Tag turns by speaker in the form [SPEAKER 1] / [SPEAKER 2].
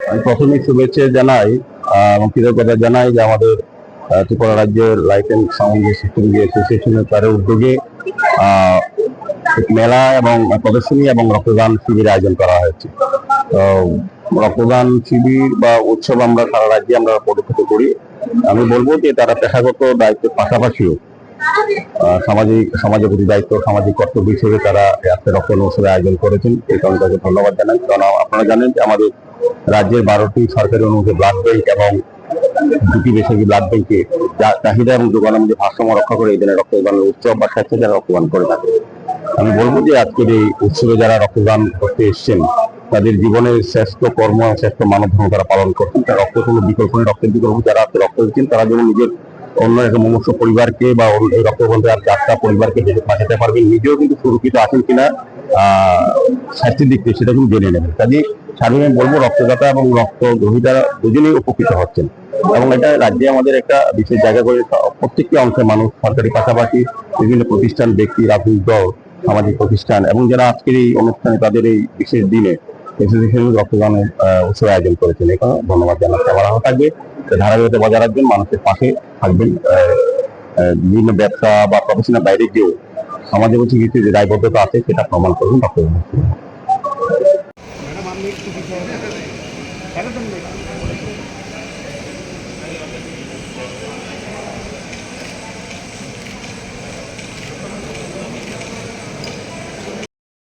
[SPEAKER 1] আমি প্রথমে শুভেচ্ছা জানাই এবং কৃতজ্ঞতা জানাই যে আমাদের ত্রিপুরা রাজ্যের লাইট অ্যান্ড সাউন্ড সিস্টেম যে অ্যাসোসিয়েশনের তার উদ্যোগে আহ, মেলা এবং প্রদর্শনী এবং রক্তদান শিবির আয়োজন করা হয়েছে। তো রক্তদান শিবির বা উৎসব আমরা সারা রাজ্যে আমরা পরিচালিত করি। আমি বলবো যে তারা পেশাগত দায়িত্বের পাশাপাশিও সমাজের প্রতি দায়িত্ব, সামাজিক কর্তব্য হিসেবে তারা আজকে রক্তদান উৎসবের আয়োজন করেছেন। এই কারণে তাকে ধন্যবাদ জানাই। কারণ আপনারা জানেন যে আমাদের রাজ্যের 12টি সরকারি অনুমোদিত ব্লাড ব্যাংক এবং 2টি বেসরকারি ব্লাড ব্যাংকে চাহিদা এবং যোগানের মধ্যে ভারসাম্য রক্ষা করে এই দিনের রক্তদানের উৎসব বা স্বেচ্ছায় রক্তদান করে থাকে। আমি বলবো যে আজকের এই উৎসবে যারা রক্তদান করতে এসছেন তাদের জীবনের শ্রেষ্ঠ কর্ম, শ্রেষ্ঠ মানব ধর্ম তারা পালন করছেন। তার রক্ত কোনো বিকল্প নেই, রক্তের বিকল্প যারা রক্ত দিচ্ছেন তারা যেন নিজের অন্য একটা মুমূর্ষু পরিবারকে বা এই রক্তবন্ধে আর 4টা পরিবারকে বাঁচাতে পারবেন, নিজেও কিন্তু সুরক্ষিত আছেন কিনা স্বাস্থ্যের দিক থেকে সেটা কিন্তু জেনে নেবেন। কাজে সার্বিক আমি বলবো রক্তদাতা এবং রক্ত গ্রহীতারা দুজনেই উপকৃত হচ্ছেন এবং এটা রাজ্যে আমাদের একটা বিশেষ জায়গা করে প্রত্যেকটি অংশের মানুষ, সরকারি পাশাপাশি বিভিন্ন প্রতিষ্ঠান, ব্যক্তি, রাজনৈতিক দল, সামাজিক প্রতিষ্ঠান এবং যারা আজকের এই অনুষ্ঠানে তাদের এই বিশেষ দিনে রক্তদানের উৎসব আয়োজন করেছেন। এখানে ধন্যবাদ জানাতে আমার থাকবে। ধারাবাহিকতা বজায় রাখবেন, মানুষের পাশে থাকবেন। বিভিন্ন ব্যবসা বা প্রফেশনের বাইরে গিয়েও সমাজের প্রতি কিছু যে দায়বদ্ধতা আছে সেটা প্রমাণ করবেন রক্তদান।